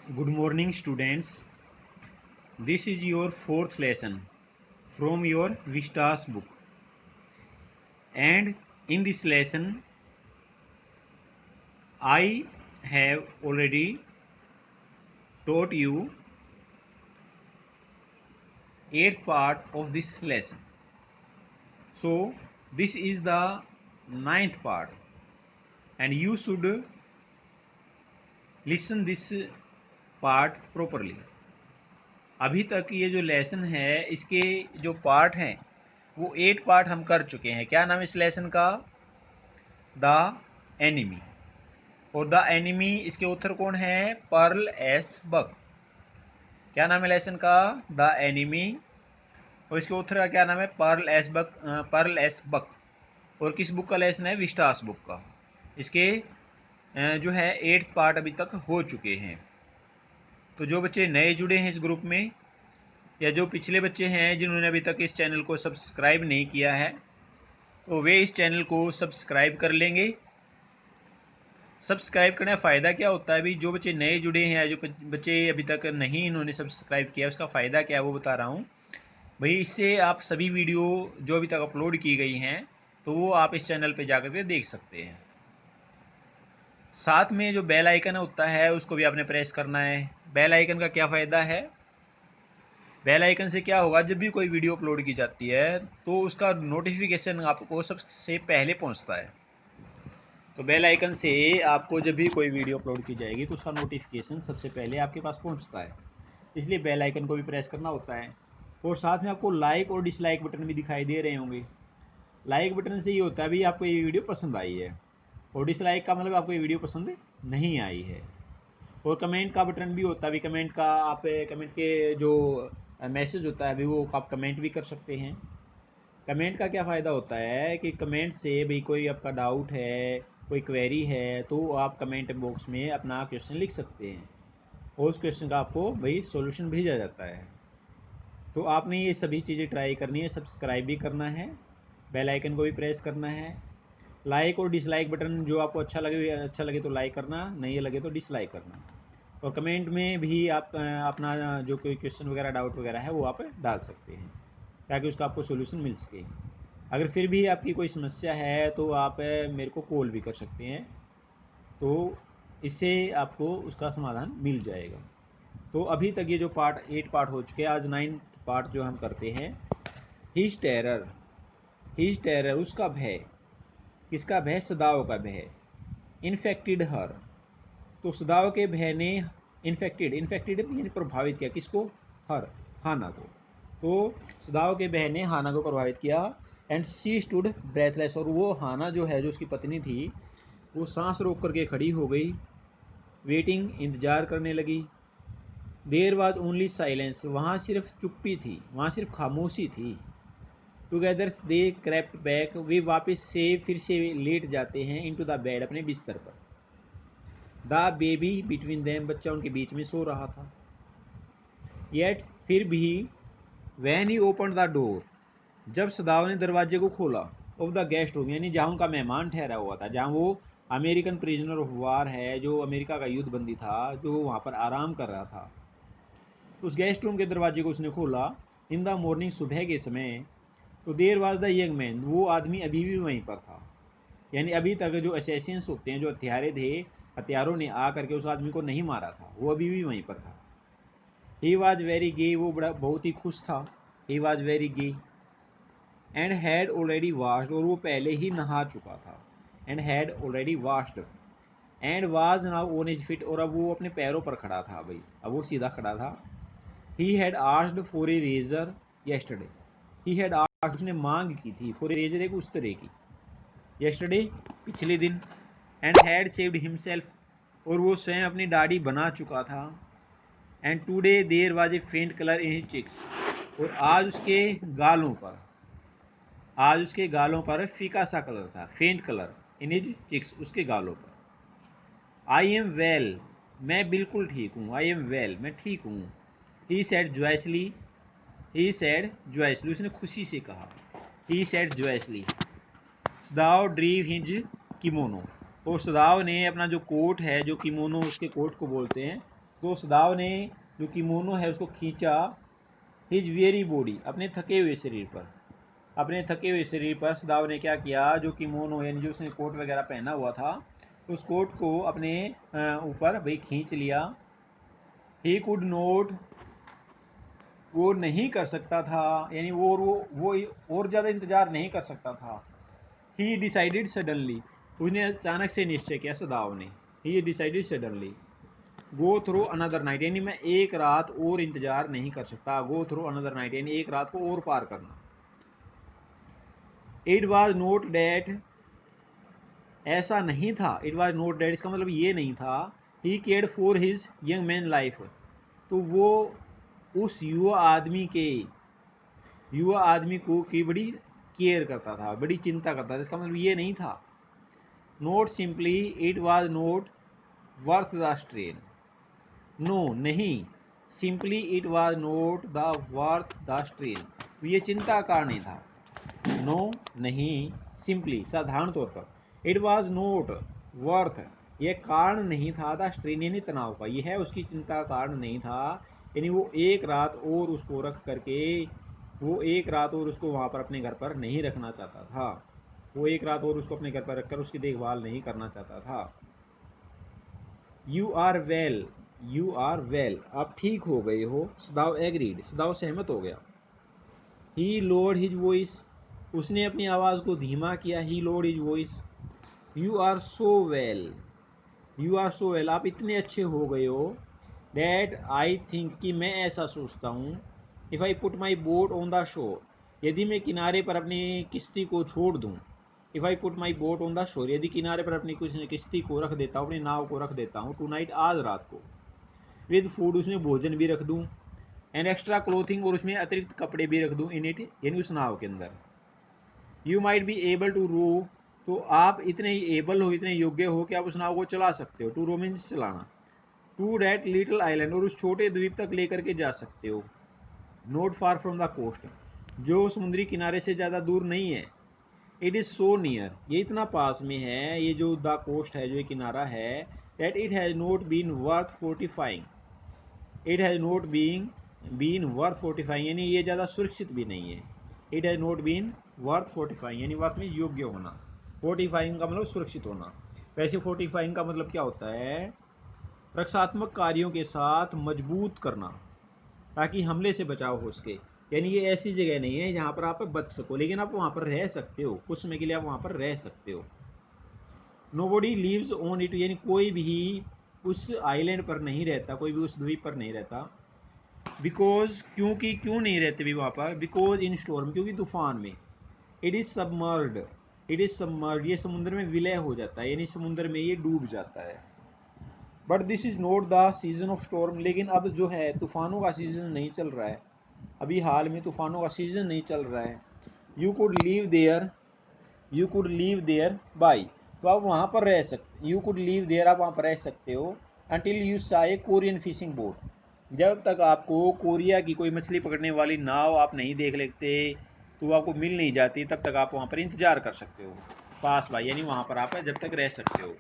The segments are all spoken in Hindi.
Good morning, students. This is your fourth lesson from your Vistas book. And in this lesson, I have already taught you eighth part of this lesson. So, this is the ninth part, and you should listen this part properly. अभी तक ये जो लेसन है इसके जो पार्ट हैं वो 8 पार्ट हम कर चुके हैं। क्या नाम इस लेसन का? The enemy. और द एनिमी, इसके उत्तर कौन है? Pearl S Buck. क्या नाम है लेसन का? The enemy. और इसके उत्तर का क्या नाम है? Pearl S Buck. Pearl S Buck. और किस बुक का लेसन है? विस्टास बुक का। इसके जो है 8 पार्ट अभी तक हो चुके हैं। तो जो बच्चे नए जुड़े हैं इस ग्रुप में, या जो पिछले बच्चे हैं जिन्होंने अभी तक इस चैनल को सब्सक्राइब नहीं किया है, तो वे इस चैनल को सब्सक्राइब कर लेंगे। सब्सक्राइब करने का फ़ायदा क्या होता है? अभी जो बच्चे नए जुड़े हैं या जो बच्चे अभी तक नहीं इन्होंने सब्सक्राइब किया, उसका फ़ायदा क्या है वो बता रहा हूँ भाई। इससे आप सभी वीडियो जो अभी तक अपलोड की गई हैं तो वो आप इस चैनल पे जाकर के देख सकते हैं। साथ में जो बेल आइकन होता है उसको भी आपने प्रेस करना है। बेल आइकन का क्या फ़ायदा है? बेल आइकन से क्या होगा, जब भी कोई वीडियो अपलोड की जाती है तो उसका नोटिफिकेशन आपको सबसे पहले पहुंचता है। तो बेल आइकन से आपको जब भी कोई वीडियो अपलोड की जाएगी तो उसका नोटिफिकेशन सबसे पहले आपके पास पहुंचता है, इसलिए बेल आइकन को भी प्रेस करना होता है। और साथ में आपको लाइक और डिसलाइक बटन भी दिखाई दे रहे होंगे। लाइक बटन से ये होता है भाई आपको ये वीडियो पसंद आई है, और डिसलाइक का मतलब आपको ये वीडियो पसंद नहीं आई है। और कमेंट का बटन भी होता है भी, कमेंट का आप कमेंट के जो मैसेज होता है भी वो आप कमेंट भी कर सकते हैं। कमेंट का क्या फ़ायदा होता है कि कमेंट से भाई कोई आपका डाउट है, कोई क्वेरी है, तो आप कमेंट बॉक्स में अपना क्वेश्चन लिख सकते हैं और उस क्वेश्चन का आपको भाई सॉल्यूशन भेजा जाता है। तो आपने ये सभी चीज़ें ट्राई करनी है। सब्सक्राइब भी करना है, बेल आइकन को भी प्रेस करना है। लाइक और डिसलाइक बटन जो आपको अच्छा लगे तो लाइक करना, नहीं लगे तो डिसलाइक करना। और कमेंट में भी आप अपना जो कोई क्वेश्चन वगैरह डाउट वगैरह है वो आप डाल सकते हैं ताकि उसका आपको सोल्यूशन मिल सके। अगर फिर भी आपकी कोई समस्या है तो आप मेरे को कॉल भी कर सकते हैं, तो इससे आपको उसका समाधान मिल जाएगा। तो अभी तक ये जो पार्ट 8 पार्ट हो चुके हैं, आज 9 पार्ट जो हम करते हैं। His terror. हिज टेरर, उसका भय। किसका भय? सदाओ का भय। इन्फेक्टेड हर, तो सदाओ के भय ने इन्फेक्टेड यानी प्रभावित किया। किसको? हर, हाना को। तो सदाओ के भय ने हाना को प्रभावित किया। एंड शी स्टूड ब्रेथलेस, और वो हाना जो है, जो उसकी पत्नी थी, वो सांस रोक करके खड़ी हो गई। वेटिंग, इंतजार करने लगी। देयर वाज ओनली साइलेंस, वहाँ सिर्फ चुप्पी थी, वहाँ सिर्फ खामोशी थी। टुगेदर दे क्रेप्ट बैक, वे वापस से फिर से लेट जाते हैं इनटू द बेड, अपने बिस्तर पर। द बेबी बिटवीन देम, बच्चा उनके बीच में सो रहा था। येट, फिर भी, when he open the door, जब सदाव ने दरवाजे को खोला, ऑफ द गेस्ट रूम, यानी जहाँ उनका मेहमान ठहरा हुआ था, जहाँ वो अमेरिकन प्रिजनर ऑफ वार है, जो अमेरिका का युद्ध बंदी था, जो वहाँ पर आराम कर रहा था, उस गेस्ट रूम के दरवाजे को उसने खोला। इन द मॉर्निंग, सुबह के समय। तो there was the young man, वो आदमी अभी भी वहीं पर था। यानी अभी तक जो असैसिन्स होते हैं, जो हत्यारे थे, हत्यारों ने आ करके उस आदमी को नहीं मारा था, वो अभी भी वहीं पर था। ही वॉज वेरी गे, वो बड़ा बहुत ही खुश था। He was very gay. And had already washed, और वो पहले ही नहा चुका था। And had already washed. And was now on his feet, और अब वो अपने पैरों पर खड़ा था भाई, अब वो सीधा खड़ा था। He had asked for a razor yesterday. He had asked, उसने मांग की थी, फॉर ए रेजर, एक उस्तरे की, येस्टरडे, पिछले दिन। एंड हैड सेव्ड हिमसेल्फ, और वो स्वयं अपनी दाढ़ी बना चुका था। And today there was a faint colour in his chicks, और आज उसके गालों पर फीका सा कलर था, फेंट कलर, इन हिज चिक्स, उसके गालों पर। आई एम वेल, मैं बिल्कुल ठीक हूँ। आई एम वेल, मैं ठीक हूँ। He said joyously, he said joyously, उसने खुशी से कहा। He said joyously. सदाव ड्रीव his kimono, और सदाव ने अपना जो कोट है, जो किमोनो उसके कोट को बोलते हैं, तो सदाव ने जो किमोनो है उसको खींचा हिज वेरी बॉडी, अपने थके हुए शरीर पर। अपने थके हुए शरीर पर सदाव ने क्या किया, जो किमोनो यानी जो उसने कोट वगैरह पहना हुआ था उस कोट को अपने ऊपर भाई खींच लिया। ही कुड नोट, वो नहीं कर सकता था, यानी वो और ज़्यादा इंतज़ार नहीं कर सकता था। ही डिसाइडेड सडनली, उसने अचानक से निश्चय किया सदाव ने। ही decided suddenly go through another night, यानी मैं एक रात और इंतज़ार नहीं कर सकता। गो थ्रू अनदर नाइट यानी एक रात को और पार करना। इट वॉज नोट डैट, ऐसा नहीं था। इट वॉज नोट डैट इसका मतलब ये नहीं था he cared for his young man life, तो वो उस युवा आदमी को की बड़ी केयर करता था, बड़ी चिंता करता था, इसका मतलब ये नहीं था। Not simply it was not worth the strain, no नहीं, simply it was not the worth the strain, ये चिंता का नहीं था। नो नहीं, सिंपली साधारण तौर पर, इट वॉज नोट वर्थ, यह कारण नहीं था द स्ट्रेन यानी तनाव का, यह है उसकी चिंता का कारण नहीं था। यानी वो एक रात और उसको रख करके, वो एक रात और उसको वहाँ पर अपने घर पर नहीं रखना चाहता था। वो एक रात और उसको अपने घर पर रखकर उसकी देखभाल नहीं करना चाहता था। You are well, you are well, आप ठीक हो गए हो। सदाव एग्रीड, सदाव सहमत हो गया। ही लोड हिज वॉइस, उसने अपनी आवाज़ को धीमा किया। He lowered his voice. You are so well, you are so well, आप इतने अच्छे हो गए हो। डैट आई थिंक, कि मैं ऐसा सोचता हूँ। If I put my boat on the shore, यदि मैं किनारे पर अपनी किश्ती को छोड़ दूँ। If I put my boat on the shore, यदि किनारे पर अपनी किश्ती को रख देता हूँ, अपनी नाव को रख देता हूँ। टू नाइट, आज रात को। विद फूड, उसमें भोजन भी रख दूँ। एंड एक्स्ट्रा क्लोथिंग, और उसमें अतिरिक्त कपड़े भी रख दूँ। इन इट, यानी उस नाव के अंदर। You might be able to row, तो आप इतने एबल हो, इतने योग्य हो कि आप उस नाव को चला सकते हो। टू रो मीन्स चलाना। टू डैट लिटिल आइलैंड, और उस छोटे द्वीप तक लेकर के जा सकते हो। Not far from the coast, जो समुद्री किनारे से ज़्यादा दूर नहीं है। इट इज़ सो नियर, ये इतना पास में है, ये जो द कोस्ट है, जो ये किनारा है। That it has not been worth fortifying, it has not been worth fortifying, यानी ये ज़्यादा सुरक्षित भी नहीं है। It has not been worth fortifying, यानी वर्थ में योग्य होना। फोर्टिफाइंग का मतलब सुरक्षित होना। वैसे फोर्टिफाइंग का मतलब क्या होता है, रक्षात्मक कार्यों के साथ मजबूत करना, ताकि हमले से बचाव हो सके। यानी ये ऐसी जगह नहीं है जहाँ पर आप बच सको, लेकिन आप वहाँ पर रह सकते हो, कुछ समय के लिए आप वहाँ पर रह सकते हो। नोबडी लीव्स ऑन इट, यानी कोई भी उस आइलैंड पर नहीं रहता, कोई भी उस द्वीप पर नहीं रहता। बिकॉज, क्योंकि, क्यों नहीं रहते भी वहाँ पर, बिकॉज इन स्टॉर्म, क्योंकि तूफान में। इट इज़ सबमर्ड, इट इज़ सबमर्ड, ये समुद्र में विलय हो जाता है, यानी समुद्र में ये डूब जाता है। But this is not the season of storm, लेकिन अब जो है तूफ़ानों का सीज़न नहीं चल रहा है, अभी हाल में तूफ़ानों का सीज़न नहीं चल रहा है। You could leave there, you could leave there by, तो आप वहाँ पर रह सकते, यू कुड लीव देयर, आप वहाँ पर रह सकते हो। अंटिल यू सा ए कोरियन फिशिंग बोट, जब तक आपको कोरिया की कोई मछली पकड़ने वाली नाव आप नहीं देख लेते, तो आपको मिल नहीं जाती, तब तक आप वहाँ पर इंतज़ार कर सकते हो। पास बाई, यानी वहाँ पर आप जब तक रह सकते हो।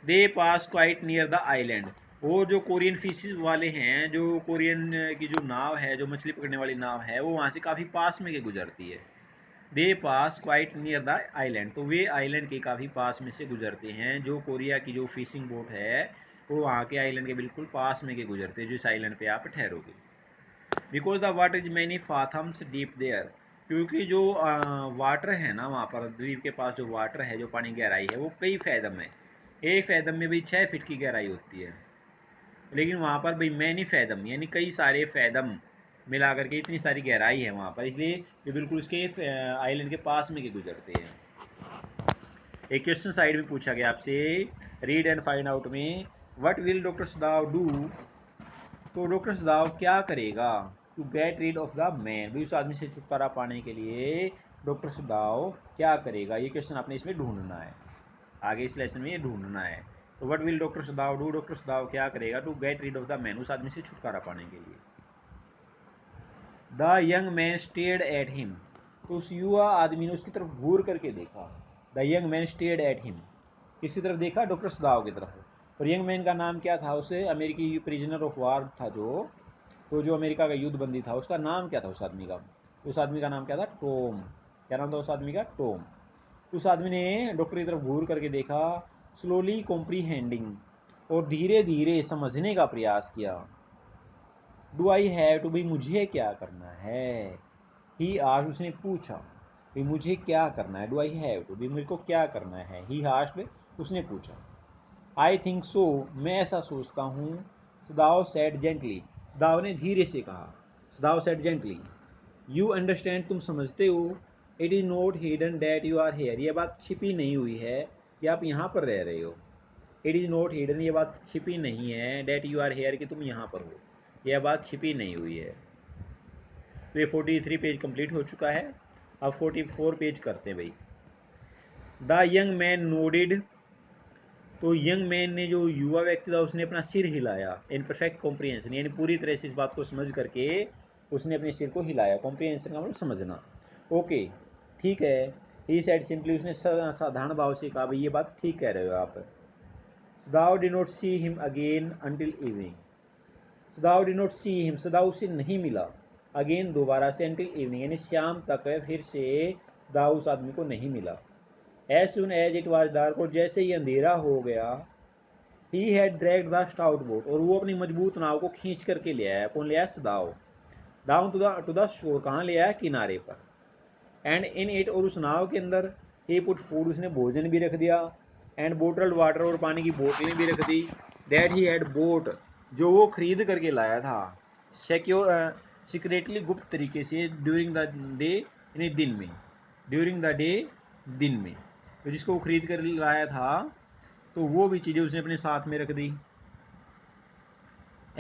दे पास क्वाइट नियर द आइलैंड, वो जो कोरियन फिशेज वाले हैं, जो कोरियन की जो नाव है, जो मछली पकड़ने वाली नाव है, वो वहाँ से काफ़ी पास में के गुजरती है। दे पास क्वाइट नियर द आइलैंड, तो वे आइलैंड के काफ़ी पास में से गुजरते हैं। जो कोरिया की जो फिशिंग बोट है वो वहाँ के आइलैंड के बिल्कुल पास में के गुजरते हैं, जिस आइलैंड पे आप ठहरोगे। Because the water is many fathoms deep there, क्योंकि जो वाटर है ना वहाँ पर द्वीप के पास, जो वाटर है, जो पानी गहराई है, वो कई फैदम है। एक फैदम में भी 6 फीट की गहराई होती है, लेकिन वहाँ पर भाई मैनी फैदम, यानी कई सारे फैदम मिला करके इतनी सारी गहराई है वहाँ पर, इसलिए ये बिल्कुल उसके आइलैंड के पास में के गुजरते हैं। एक क्वेश्चन साइड में पूछा गया आपसे, रीड एंड फाइंड आउट में, what will doctor Sadao do, तो डॉक्टर सदाव क्या करेगा, to get rid of the man, भी उस आदमी से छुटकारा पाने के लिए डॉक्टर सदाव क्या करेगा, ये क्वेश्चन आपने इसमें ढूंढना है, आगे इस लेसन में ये ढूंढना है। तो what will doctor Sadao do, doctor Sadao क्या करेगा, to get rid of the man, उस आदमी से छुटकारा पाने के लिए। The young man stared at him, तो उस युवा आदमी ने उसकी तरफ घूर करके देखा। The young man stared at him, किसकी तरफ देखा, डॉक्टर सदाव की तरफ। और यंग मैन का नाम क्या था? उसे अमेरिकी प्रिजनर ऑफ वार था जो अमेरिका का युद्ध बंदी था, उसका नाम क्या था उस आदमी का? उस आदमी का नाम क्या था? टॉम। क्या नाम था उस आदमी का? टॉम। उस आदमी ने डॉक्टर की तरफ घूर करके देखा, स्लोली कॉम्प्रीहेंडिंग, और धीरे धीरे समझने का प्रयास किया। डू आई हैव टू, भाई मुझे क्या करना है? ही आस्क्ड, उसने पूछा, भाई मुझे क्या करना है? डू आई हैव टू, भाई मेरे को क्या करना है? ही आस्क्ड, उसने पूछा। आई थिंक सो, मैं ऐसा सोचता हूँ। सदाव सेड जेंटली, सदाव ने धीरे से कहा। सदाव सेड जेंटली, यू अंडरस्टैंड, तुम समझते हो। It is not hidden that you are here, यह बात छिपी नहीं हुई है कि आप यहाँ पर रह रहे हो। इट इज़ नॉट हिडन, ये बात छिपी नहीं है, डैट यू आर हेयर, कि तुम यहाँ पर हो, यह बात छिपी नहीं हुई है। तो ये 43 पेज कंप्लीट हो चुका है। अब 44 पेज करते हैं भाई। द यंग मैन नोडिड, तो यंग मैन ने, जो युवा व्यक्ति था, उसने अपना सिर हिलाया। इन परफेक्ट कॉम्प्रिहेंशन, यानी पूरी तरह से इस बात को समझ करके उसने अपने सिर को हिलाया। कॉम्प्रिहेंशन का मतलब समझना। ओके, ठीक है। ही सेड सिंपली, उसने साधारण भाव से कहा, भाई ये बात ठीक कह रहे हो आप। सदाव did not see him again until evening, सदाव did not see him, सदाव उससे नहीं मिला, अगेन दोबारा से, अंटिल इवनिंग यानी शाम तक फिर से दाऊ उस आदमी को नहीं मिला। As soon as it was dark, और जैसे ही अंधेरा हो गया, he had dragged the stout boat, और वो अपनी मजबूत नाव को खींच करके ले आया। कौन ले आया? सदाव। डाउन टू द शोर, कहाँ ले आया? किनारे पर। एंड इन इट, और उस नाव के अंदर, ही पुट फूड, उसने भोजन भी रख दिया। एंड बोटल्ड वाटर, और पानी की बोतलें भी रख दी। दैट ही हैड बोट, जो वो खरीद करके लाया था, सिक्योर सीक्रेटली, गुप्त तरीके से, ड्यूरिंग द डे, यानी दिन में, ड्यूरिंग द डे, दिन में, तो जिसको वो खरीद कर लाया था, तो वो भी चीज़ें उसने अपने साथ में रख दी।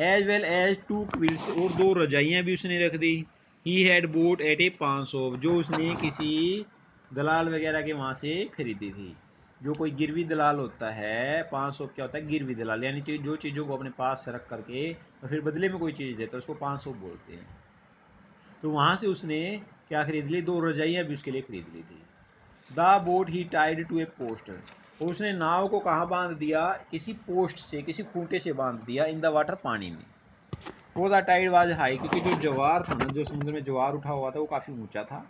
एज वेल एज 2 क्विल्स, और 2 रजाइयाँ भी उसने रख दी। ही हैड बोट एट ए 500, जो उसने किसी दलाल वगैरह के वहाँ से खरीदी थी। जो कोई गिरवी दलाल होता है, 500 क्या होता है? गिरवी दलाल, यानी जो चीज़ों को अपने पास रख करके और फिर बदले में कोई चीज़ देता है, उसको 500 बोलते हैं। तो वहाँ से उसने क्या खरीद ली? 2 रजाइयाँ भी उसके लिए खरीद ली थी। The boat he tied to a post, और उसने नाव को कहाँ बांध दिया? किसी पोस्ट से, किसी खूंटे से बांध दिया। इन द वाटर, पानी में। वो द टाइड वाज हाई, क्योंकि जो ज्वार था ना, जो समुद्र में ज्वार उठा हुआ था, वो काफ़ी ऊंचा था।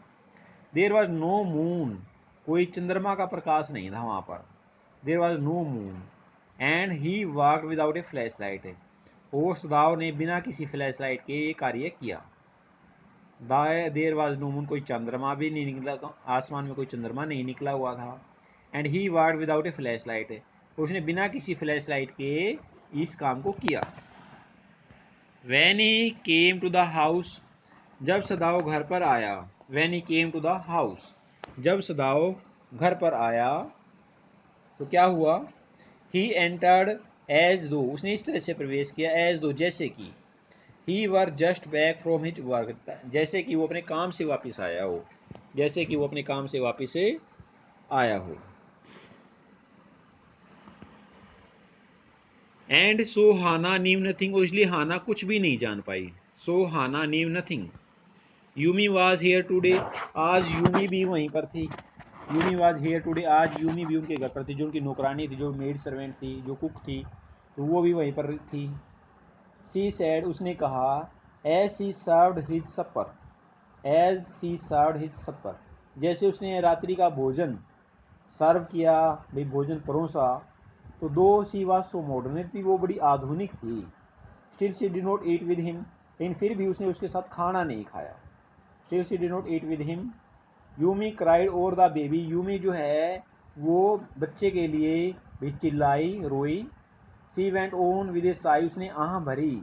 देयर वाज नो मून, कोई चंद्रमा का प्रकाश नहीं था वहाँ पर। There was no moon. And he walked without a flash light, और सदाव ने बिना किसी फ्लैश लाइट के ये कार्य किया। देयर वाज नो मून, कोई चंद्रमा भी नहीं निकला, आसमान में कोई चंद्रमा नहीं निकला हुआ था। And he walked without a flash light, उसने बिना किसी फ्लैश लाइट के इस काम को किया। When he came to the house, जब सदाव घर पर आया। When he came to the house, जब सदाव घर पर आया, तो क्या हुआ? He entered as though, उसने इस तरह से प्रवेश किया, as though, जैसे कि, he were just back from his work, जैसे कि वो अपने काम से वापस आया हो, जैसे कि वो अपने काम से वापस आया हो। And so Hana knew nothing, और इसलिए हाना कुछ भी नहीं जान पाई। So Hana knew nothing. Yumi was here today, आज यूमी भी वहीं पर थी। यूमी वाज हेयर टुडे, आज यूमी भी उनके घर पर थी, जो उनकी नौकरानी थी, जो मेड सर्वेंट थी, जो कुक थी, तो वो भी वहीं पर थी। सी सैड, उसने कहा, एज सी सर्व्ड हिज सपर, एज सी सर्व्ड हिज सपर, जैसे उसने रात्रि का भोजन सर्व किया, भाई भोजन परोसा, तो दो सी वाज सो मॉडर्न थी, वो बड़ी आधुनिक थी। Still she did not eat with him, लेकिन फिर भी उसने उसके साथ खाना नहीं खाया। Still she did not eat with him. Yumi cried over the baby, Yumi जो है वो बच्चे के लिए भी चिल्लाई, रोई। सी वेंट ऑन विद ए साई, उसने आह भरी।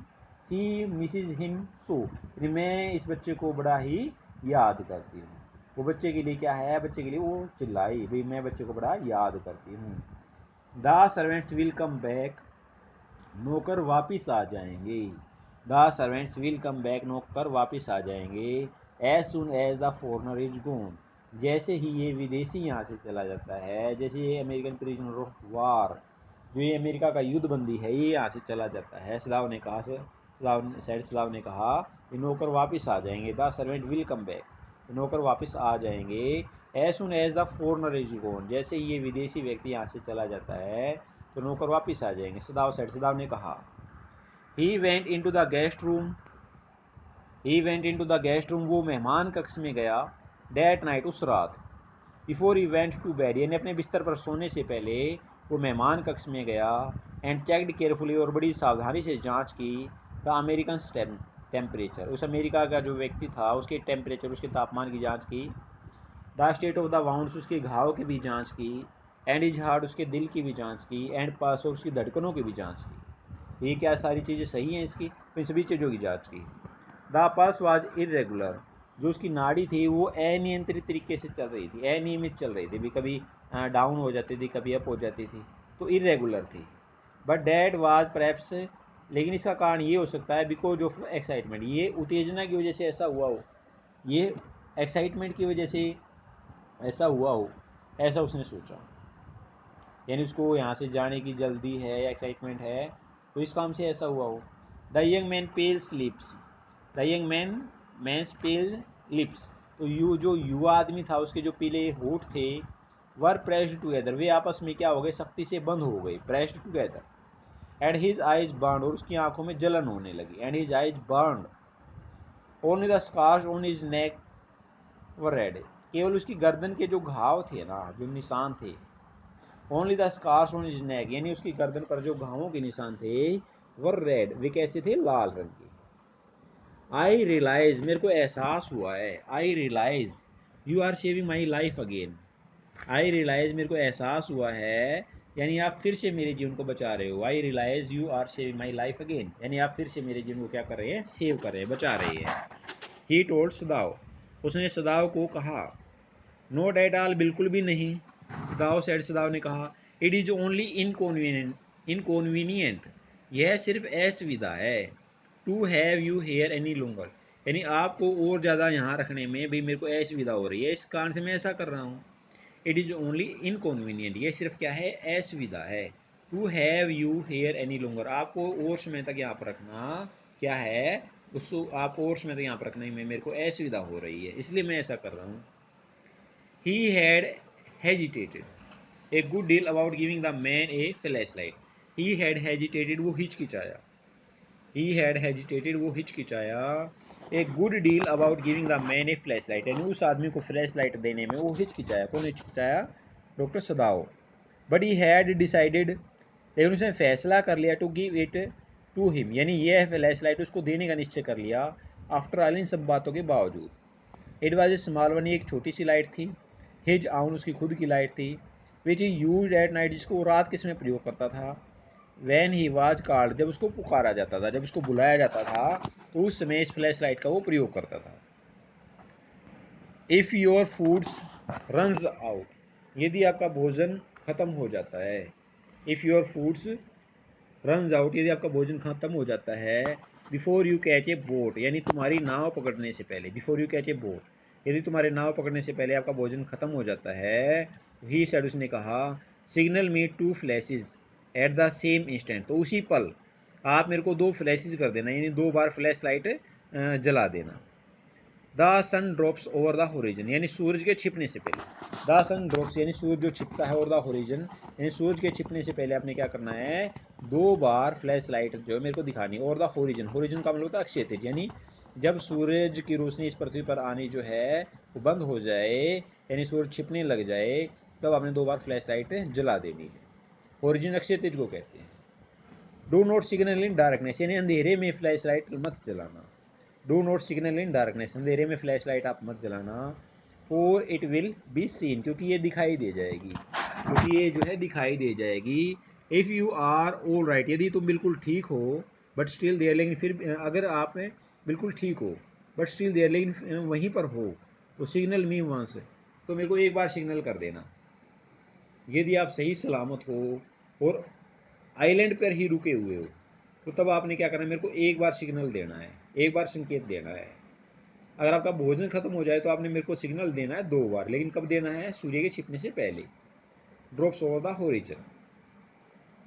सी मिसिज हिम सो, मैं इस बच्चे को बड़ा ही याद करती हूँ। वो बच्चे के लिए क्या है? बच्चे के लिए वो चिल्लाई, भाई मैं बच्चे को बड़ा याद करती हूँ। The servants will come back, नौकर वापिस आ जाएंगे। The servants will come back, नौकर वापिस आ जाएंगे। As soon as the foreigner is gone, जैसे ही ये विदेशी यहाँ से चला जाता है, जैसे ये अमेरिकन प्रिजनर ऑफ वार, जो ये अमेरिका का युद्ध बंदी है, ये यहाँ से चला जाता है। सदाव ने कहा, सदाव ने कहा कि नौकर वापस आ जाएंगे। The servant will come back, नौकर वापस आ जाएंगे। As soon as the foreigner is gone, जैसे ये विदेशी व्यक्ति यहाँ से चला जाता है, तो नौकर वापस आ जाएंगे। सदाव सेड, सदाव ने कहा। He went in to the guest room, he went in to the guest room, वो मेहमान कक्ष में गया। डेट नाइट, उस रात। Before he went to bed, यानी अपने बिस्तर पर सोने से पहले वो मेहमान कक्ष में गया। एंड चेकड केयरफुली, और बड़ी सावधानी से जांच की। द अमेरिकन टेम्परेचर, उस अमेरिका का जो व्यक्ति था उसके टेम्परेचर, उसके तापमान की जांच की। The state of the wounds, उसके घाव की भी जांच की। एंड इज हार्ट, उसके दिल की भी जांच की। एंड पल्स, और उसकी धड़कनों की भी जांच की। ये क्या सारी चीज़ें सही हैं इसकी, तो इन सभी चीज़ों की जांच की। द पल्स वाज इरेगुलर, जो उसकी नाड़ी थी वो अनियंत्रित तरीके से चल रही थी, अनियमित चल रही थी, कभी डाउन हो जाती थी, कभी अप हो जाती थी, तो इरेगुलर थी। बट डैट वाज परहैप्स, लेकिन इसका कारण ये हो सकता है बिकॉज ऑफ एक्साइटमेंट, ये उत्तेजना की वजह से ऐसा हुआ हो, ये एक्साइटमेंट की वजह से ऐसा हुआ हो, ऐसा उसने सोचा। यानी उसको यहाँ से जाने की जल्दी है, एक्साइटमेंट है, तो इस काम से ऐसा हुआ हो। The young man pales lips, the young man's pale lips, तो जो युवा आदमी था उसके जो पीले होठ थे, वर प्रेस्ड टुगेदर, वे आपस में क्या हो गए, सख्ती से बंद हो गए, pressed together. And his eyes burn, और उसकी आंखों में जलन होने लगी। And his eyes burn, only the scars on his neck were red, केवल उसकी गर्दन के जो घाव थे ना, जो निशान थे, only the scars on his neck, यानी उसकी गर्दन पर जो घावों के निशान थे, वर रेड, वे कैसे थे, लाल रंग के। आई रियलाइज, मेरे को एहसास हुआ है, I realise you are saving my life again. I realise, मेरे को एहसास हुआ है, यानी आप फिर से मेरे जीवन को बचा रहे हो। I realise you are saving my life again, यानी आप फिर से मेरे जीवन को क्या कर रहे हैं, सेव कर रहे हैं, बचा रहे हैं। ही टोल्ड सदाव, उसने सदाव को कहा। नॉट एट ऑल, बिल्कुल भी नहीं। सदाव सेड, सदाव ने कहा। इट इज ओनली इनकॉन्वीनियंट, यह सिर्फ असुविधा है। To have you here any longer, यानी आपको और ज़्यादा यहाँ रखने में भी मेरे को असुविधा हो रही है, इस कारण से मैं ऐसा कर रहा हूँ। इट इज़ ओनली इनकॉन्वीनियंट, ये सिर्फ क्या है, असुविधा है। To have you here any longer, आपको और समय तक यहाँ पर रखना क्या है, उसको आपको और समय तक यहाँ पर रखने में मेरे को असुविधा हो रही है, इसलिए मैं ऐसा कर रहा हूँ। He had hesitated a good deal about giving the man a flash light. He had hesitated, वो हिचकिचाया। ही हैड हेजिटेटेड, वो हिचकिचाया। A good deal about giving the man a flash light, यानी उस आदमी को फ्लैश लाइट देने में वो हिचकिचाया। कौन हिचकिचाया, doctor Sadao. But he had decided, लेकिन उसने फैसला कर लिया, to give it to him, यानी यह फ्लैश लाइट उसको देने का निश्चय कर लिया। आफ्टर ऑल, इन सब बातों के बावजूद। It was a small one, एक छोटी सी लाइट थी। हिज आउन, उसकी खुद की लाइट थी। विच ही यूज एट नाइट, जिसको वो रात के समय प्रयोग करता था। वैन ही वाज कॉल्ड, जब उसको पुकारा जाता था, जब उसको बुलाया जाता था, तो उस समय इस फ्लैश लाइट का वो प्रयोग करता था। If your foods runs out, यदि आपका भोजन खत्म हो जाता है। If your foods runs out, यदि आपका भोजन खत्म हो जाता है। Before you catch a boat, यानी तुम्हारी नाव पकड़ने से पहले। Before you catch a boat, यदि तुम्हारे नाव पकड़ने से पहले आपका भोजन खत्म हो जाता है। ही सेड, उसने कहा। Signal me two flashes at the same instant, तो उसी पल आप मेरे को 2 फ्लैशेज कर देना, यानी 2 बार फ्लैश लाइट जला देना। The sun drops over the horizon, यानी सूरज के छिपने से पहले। द सन ड्रॉप्स, यानी सूरज जो छिपता है, और द होरिजन, यानी सूरज के छिपने से पहले आपने क्या करना है, 2 बार फ्लैश लाइट जो है मेरे को दिखानी। और द होरिजन, होरिजन का मतलब होता है अक्षय तेज, यानी जब सूरज की रोशनी इस पृथ्वी पर आनी जो है वो बंद हो जाए, यानी सूरज छिपने लग जाए, तब आपने 2 बार फ्लैश लाइट जला देनी है। होरिजन अक्षय तेज को कहते हैं। Do not signal in darkness, यानी अंधेरे में फ्लैश लाइट मत जलाना। Do not signal in darkness, अंधेरे में फ्लैश लाइट आप मत जलाना। For it will be seen, क्योंकि ये दिखाई दे जाएगी, क्योंकि ये जो है दिखाई दे जाएगी। If you are all right, यदि तुम बिल्कुल ठीक हो, बट स्टिल देयर, लेकिन फिर अगर आप बिल्कुल ठीक हो बट स्टिल देयर, लेकिन वहीं पर हो, तो सिग्नल मी वंस, तो मेरे को एक बार सिग्नल कर देना। यदि आप सही सलामत हो और आइलैंड पर ही रुके हुए हो, तो तब आपने क्या करना है, मेरे को एक बार सिग्नल देना है, एक बार संकेत देना है। अगर आपका भोजन खत्म हो जाए तो आपने मेरे को सिग्नल देना है 2 बार, लेकिन कब देना है, सूर्य के छिपने से पहले। Drops over the horizon.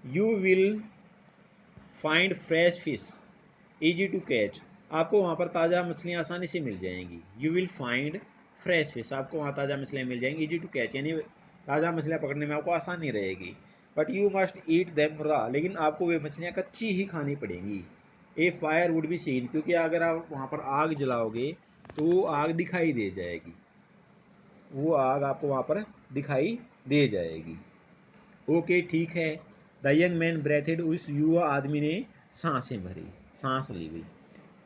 You will find fresh fish easy to catch, आपको वहाँ पर ताज़ा मछलियाँ आसानी से मिल जाएंगी। You will find fresh fish, आपको वहाँ ताज़ा मछलियाँ मिल जाएंगी। इजी टू कैच, यानी ताज़ा मछलियाँ पकड़ने में आपको आसानी रहेगी। But you must eat them raw, लेकिन आपको वे मछलियाँ कच्ची ही खानी पड़ेंगी। ए फायर वुड बी सीन, क्योंकि अगर आप वहाँ पर आग जलाओगे तो आग दिखाई दे जाएगी, वो आग आपको वहाँ पर दिखाई दे जाएगी। ओके ठीक है। द यंग मैन ब्रेथेड, उस युवा आदमी ने सांसें भरी, सांस ली गई।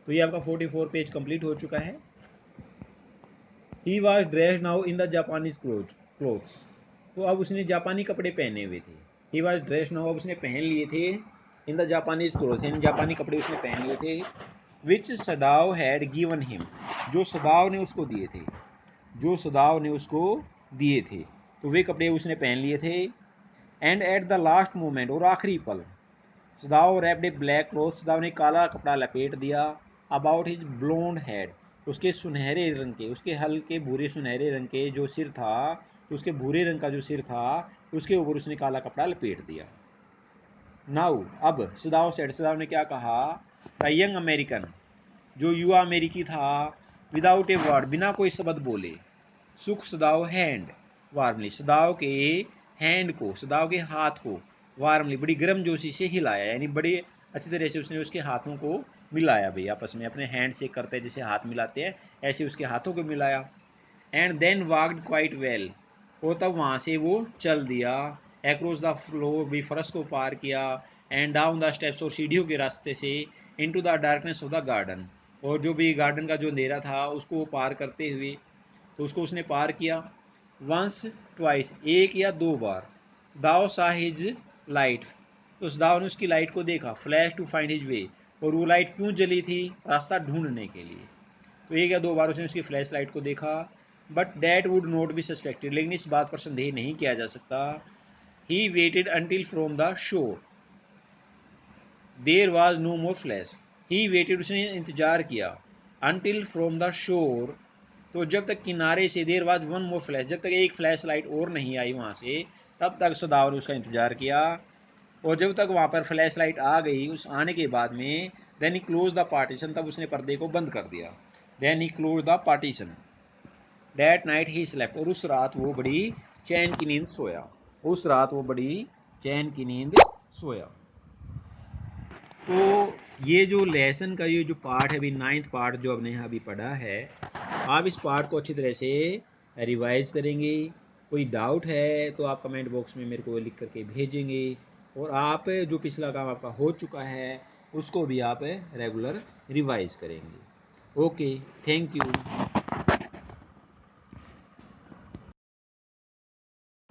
तो ये आपका 44 पेज कंप्लीट हो चुका है। He was dressed now in the Japanese clothes, तो अब उसने जापानी कपड़े पहने हुए थे। ही वॉज ड्रेस्ड नाउ, अब उसने पहन लिए थे इन द जापानीज क्लोथ, यानी जापानी कपड़े उसने पहन लिए थे। विच सदाव हैड गिवन हिम, जो सदाव ने उसको दिए थे, जो सदाव ने उसको दिए थे, तो वे कपड़े उसने पहन लिए थे। And at the last moment, और आखिरी पल, सदाव रैप्ड ए ब्लैक क्लॉथ, सदाव ने काला कपड़ा लपेट दिया। अबाउट हिज ब्लोंड हेड, उसके सुनहरे रंग के, उसके हल्के भूरे सुनहरे रंग के जो सिर था, तो उसके भूरे रंग का जो सिर था उसके ऊपर उसने काला कपड़ा लपेट दिया। नाउ, अब सदाव सेड, सदाव ने क्या कहा, द यंग अमेरिकन, जो युवा अमेरिकी था, विदाउट ए वर्ड, बिना कोई शब्द बोले, सुख सदाव हैंड वार्मली, सदाव के हैंड को, सदाव के हाथ को, वार्मली, बड़ी गर्मजोशी से हिलाया, यानी बड़ी अच्छी तरह से उसने उसके हाथों को मिलाया भाई, आपस में अपने हैंड से करते हैं जैसे हाथ मिलाते हैं, ऐसे उसके हाथों को मिलाया। And then walked quite well, और तब वहाँ से वो चल दिया। एक्रॉस द फ्लोर, भी फर्श को पार किया। एंड डाउन द स्टेप्स, और सीढ़ियों के रास्ते से, into the darkness of the garden, और जो भी गार्डन का जो अंधेरा था उसको वो पार करते हुए, तो उसको उसने पार किया। वंस ट्वाइस, एक या दो बार। दाव सा हिज लाइट, तो उस दाव ने उसकी लाइट को देखा। Flash to find his way, और वो लाइट क्यों जली थी, रास्ता ढूंढने के लिए। तो एक या दो बार उसने उसकी फ्लैश लाइट को देखा। But that would not be suspected, लेकिन इस बात पर संदेह नहीं किया जा सकता। He waited until from the shore there was no more flash, he waited, उसने इंतजार किया, अंटिल फ्रॉम द शोर, तो जब तक किनारे से, there was one more flash, जब तक एक फ्लैश लाइट और नहीं आई वहाँ से, तब तक सदाव ने उसका इंतजार किया। और जब तक वहाँ पर फ्लैश लाइट आ गई, उस आने के बाद में, then he close the partition, तब उसने पर्दे को बंद कर दिया। Then he close the partition. That night he slept, और उस रात वो बड़ी चैन की नींद सोया, उस रात वो बड़ी चैन की नींद सोया। तो ये जो लेसन का ये जो पार्ट है अभी, 9th पार्ट जो आपने यहाँ अभी पढ़ा है, आप इस पार्ट को अच्छी तरह से रिवाइज करेंगे। कोई डाउट है तो आप कमेंट बॉक्स में मेरे को लिख करके भेजेंगे, और आप जो पिछला काम आपका हो चुका है उसको भी आप रेगुलर रिवाइज करेंगे। Okay, thank you.